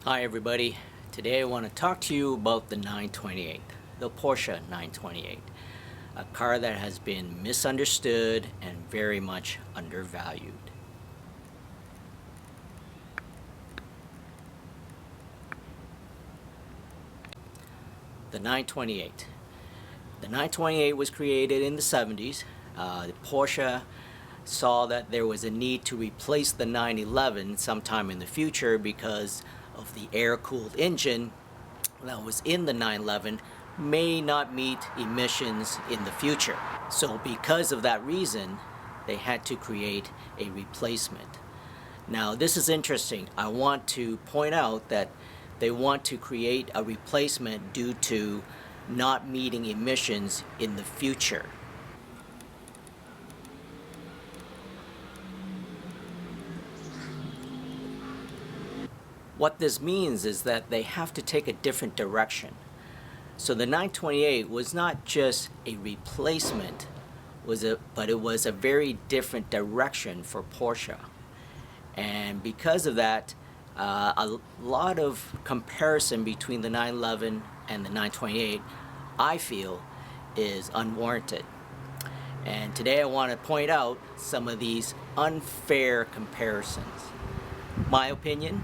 Hi everybody, today I want to talk to you about the 928, the Porsche 928, a car that has been misunderstood and very much undervalued. The 928. The 928 was created in the 70s. Porsche saw that there was a need to replace the 911 sometime in the future because of the air-cooled engine that was in the 911 may not meet emissions in the future. So because of that reason, they had to create a replacement. Now this is interesting. I want to point out that they want to create a replacement due to not meeting emissions in the future. What this means is that they have to take a different direction. So the 928 was not just a replacement, but it was a very different direction for Porsche. And because of that, a lot of comparison between the 911 and the 928, I feel, is unwarranted. And today I want to point out some of these unfair comparisons. My opinion,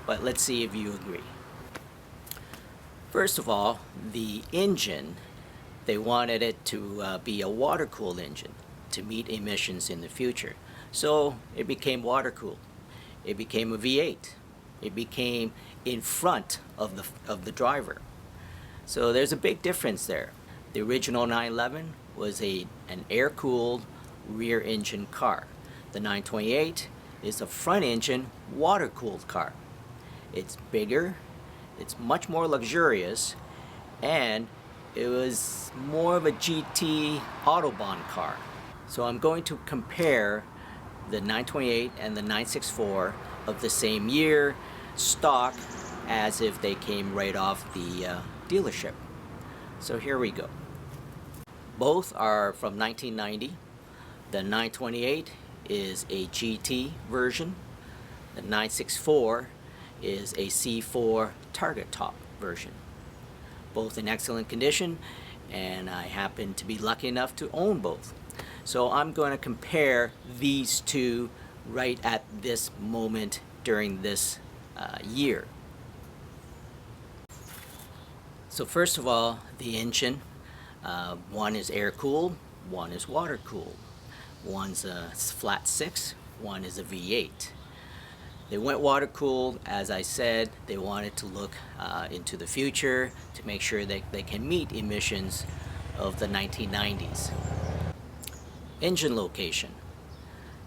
but let's see if you agree. First of all, the engine, they wanted it to be a water-cooled engine to meet emissions in the future. So it became water-cooled. It became a V8. It became in front of the driver. So there's a big difference there. The original 911 was an air-cooled rear engine car. The 928 is a front engine water-cooled car. It's bigger, it's much more luxurious, and it was more of a GT Autobahn car. So I'm going to compare the 928 and the 964 of the same year, stock, as if they came right off the dealership. So here we go. Both are from 1990. The 928 is a GT version. The 964 is a C4 target top version. Both in excellent condition, and I happen to be lucky enough to own both. So I'm going to compare these two right at this moment during this year. So first of all, the engine. One is air-cooled, one is water-cooled. One's a flat 6, one is a V8. They went water-cooled, as I said. They wanted to look into the future to make sure that they can meet emissions of the 1990s. Engine location.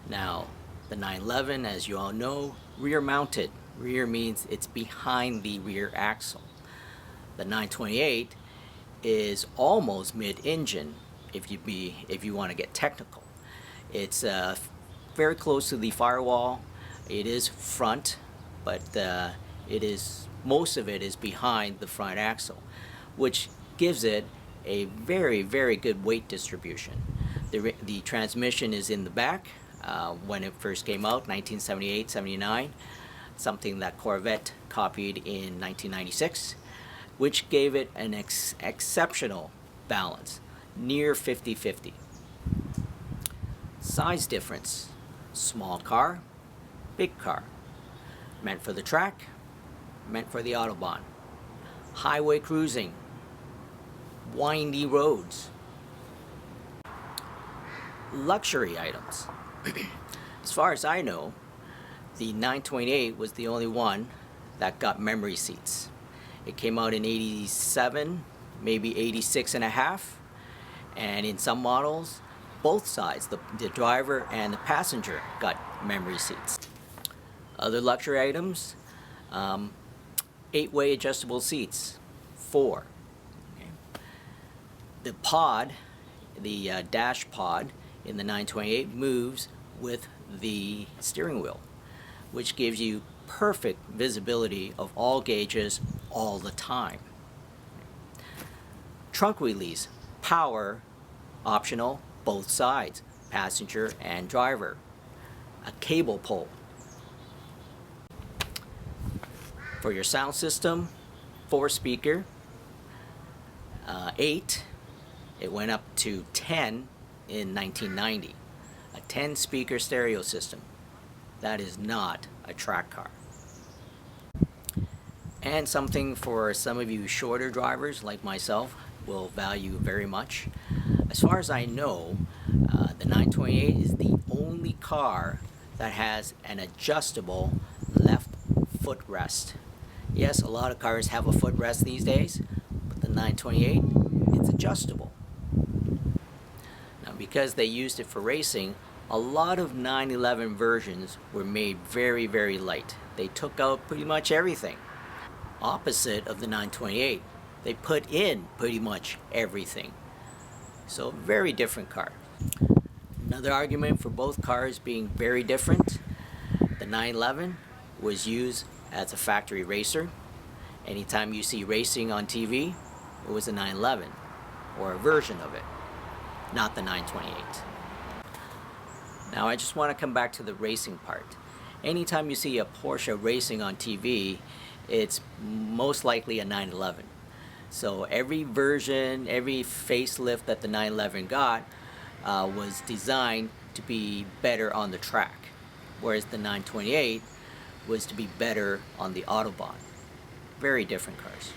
Now, the 911, as you all know, rear-mounted. Rear means it's behind the rear axle. The 928 is almost mid-engine, if you want to get technical. It's very close to the firewall. It is front, but most of it is behind the front axle, which gives it a very, very good weight distribution. The transmission is in the back when it first came out, 1978-79, something that Corvette copied in 1996, which gave it an exceptional balance, near 50-50. Size difference, small car, big car, meant for the track, meant for the Autobahn, highway cruising, windy roads. Luxury items. As far as I know, the 928 was the only one that got memory seats. It came out in 87, maybe 86 and a half, and in some models, both sides, the driver and the passenger, got memory seats. Other luxury items, 8-way adjustable seats, 4. Okay. The pod, the dash pod in the 928 moves with the steering wheel, which gives you perfect visibility of all gauges all the time. Trunk release, power, optional, both sides, passenger and driver. A cable pull. For your sound system, 4 speaker, 8. It went up to 10 in 1990. A 10 speaker stereo system. That is not a track car. And something for some of you shorter drivers like myself will value very much. As far as I know, the 928 is the only car that has an adjustable left footrest. Yes, a lot of cars have a footrest these days, but the 928, it's adjustable. Now, because they used it for racing, a lot of 911 versions were made very, very light. They took out pretty much everything. Opposite of the 928, they put in pretty much everything. So, very different car. Another argument for both cars being very different, the 911 was used as a factory racer. Anytime you see racing on TV, it was a 911 or a version of it, not the 928. Now I just want to come back to the racing part. Anytime you see a Porsche racing on TV, it's most likely a 911. So every version, every facelift that the 911 got was designed to be better on the track, whereas the 928 was to be better on the Autobahn. Very different cars.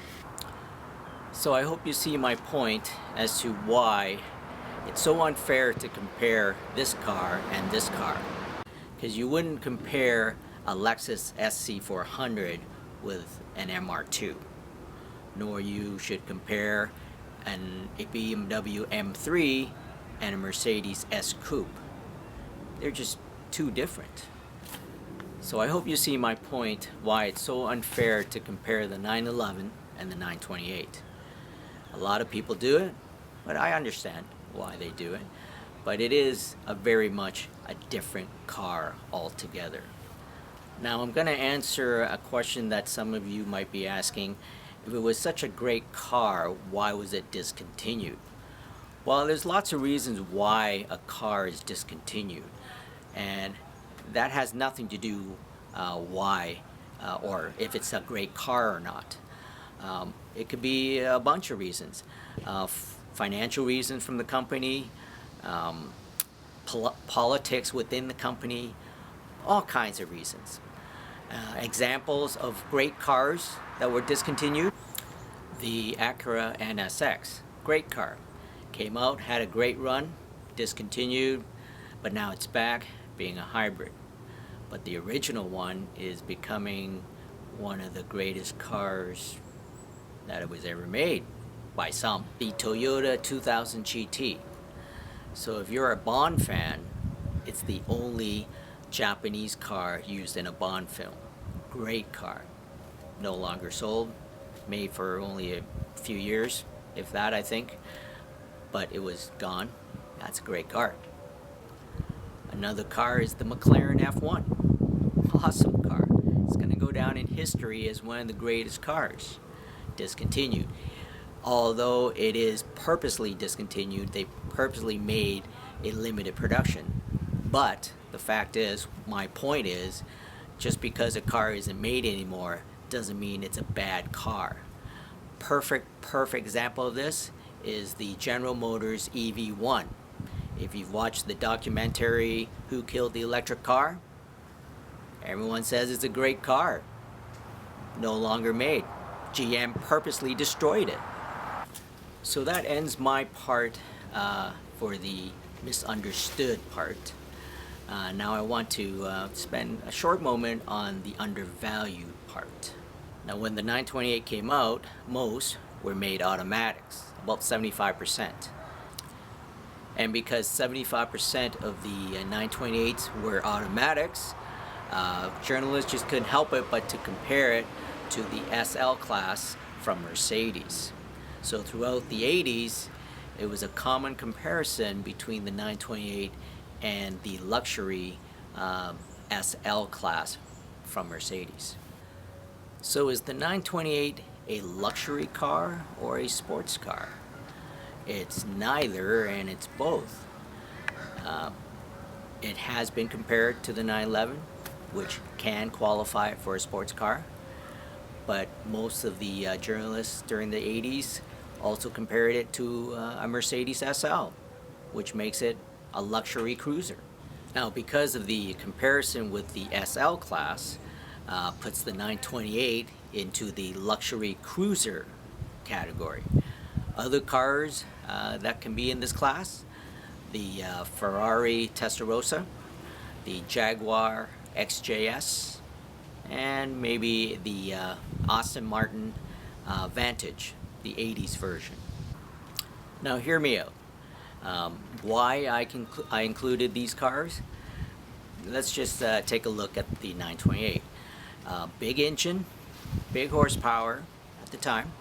So I hope you see my point as to why it's so unfair to compare this car and this car. Because you wouldn't compare a Lexus SC400 with an MR2. Nor you should compare a BMW M3 and a Mercedes S Coupe. They're just too different. So I hope you see my point why it's so unfair to compare the 911 and the 928. A lot of people do it, but I understand why they do it. But it is very much a different car altogether. Now I'm going to answer a question that some of you might be asking. If it was such a great car, why was it discontinued? Well, there's lots of reasons why a car is discontinued, and that has nothing to do why or if it's a great car or not. It could be a bunch of reasons. Financial reasons from the company, politics within the company, all kinds of reasons. Examples of great cars that were discontinued: the Acura NSX, great car, came out, had a great run, discontinued, but now it's back being a hybrid. But the original one is becoming one of the greatest cars that it was ever made by some, the Toyota 2000 GT. So if you're a Bond fan, it's the only Japanese car used in a Bond film. Great car. No longer sold. Made for only a few years, if that, I think. But it was gone. That's a great car. Another car is the McLaren F1. Awesome car. It's going to go down in history as one of the greatest cars. Discontinued. Although it is purposely discontinued, they purposely made a limited production. But the fact is, my point is, just because a car isn't made anymore doesn't mean it's a bad car. Perfect example of this is the General Motors EV1. If you've watched the documentary Who Killed the Electric Car, everyone says it's a great car. No longer made. GM purposely destroyed it. So that ends my part for the misunderstood part. Now I want to spend a short moment on the undervalued part. Now when the 928 came out, most were made automatics, about 75%. And because 75% of the 928s were automatics, journalists just couldn't help it but to compare it to the SL class from Mercedes. So throughout the 80s, it was a common comparison between the 928 and the luxury SL class from Mercedes. So is the 928 a luxury car or a sports car? It's neither, and it's both. It has been compared to the 911, which can qualify for a sports car, but most of the journalists during the 80s also compared it to a Mercedes SL, which makes it a luxury cruiser. Now, because of the comparison with the SL class, puts the 928 into the luxury cruiser category. Other cars that can be in this class, the Ferrari Testarossa, the Jaguar XJS, and maybe the Aston Martin Vantage, the 80s version. Now hear me out. Why I included these cars? Let's just take a look at the 928. Big engine, big horsepower at the time,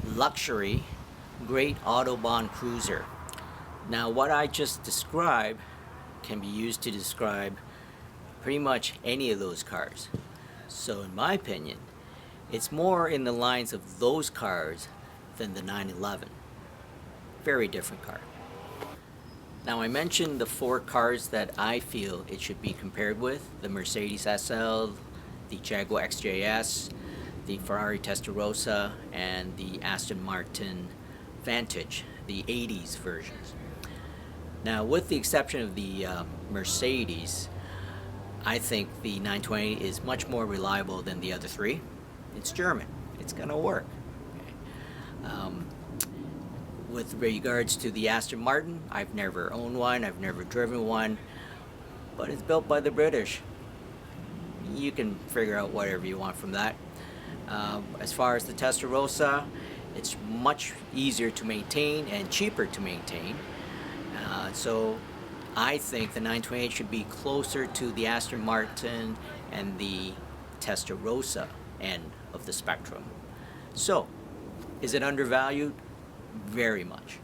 luxury, great Autobahn cruiser. Now what I just described can be used to describe pretty much any of those cars. So in my opinion, it's more in the lines of those cars than the 911. Very different car. Now I mentioned the four cars that I feel it should be compared with: the Mercedes SL, the Jaguar XJS, the Ferrari Testarossa, and the Aston Martin Vantage, the 80s versions. Now, with the exception of the Mercedes, I think the 920 is much more reliable than the other three. It's German. It's going to work. Okay. With regards to the Aston Martin, I've never owned one, I've never driven one, but it's built by the British. You can figure out whatever you want from that. As far as the Testarossa, it's much easier to maintain and cheaper to maintain. So I think the 928 should be closer to the Aston Martin and the Testarossa end of the spectrum. So, is it undervalued? Very much.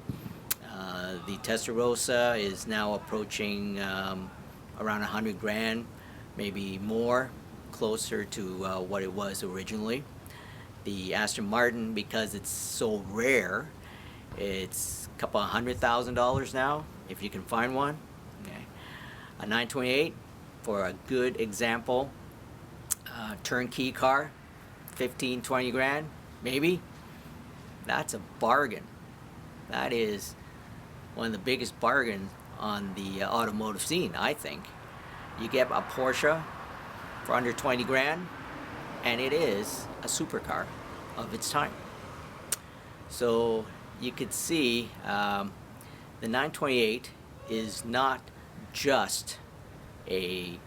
The Testarossa is now approaching around 100 grand, maybe more, closer to what it was originally. The Aston Martin, because it's so rare, it's a couple $100,000 now, if you can find one. Okay. A 928, for a good example, turnkey car, 15, 20 grand, maybe. That's a bargain. That is one of the biggest bargains on the automotive scene, I think. You get a Porsche for under 20 grand, and it is a supercar of its time. So you could see the 928 is not just a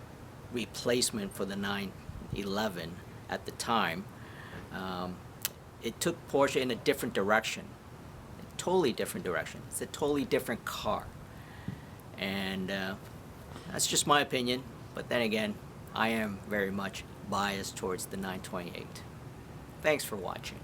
replacement for the 911 at the time. It took Porsche in a different direction, a totally different direction. It's a totally different car, and that's just my opinion. But then again, I am very much biased towards the 928. Thanks for watching.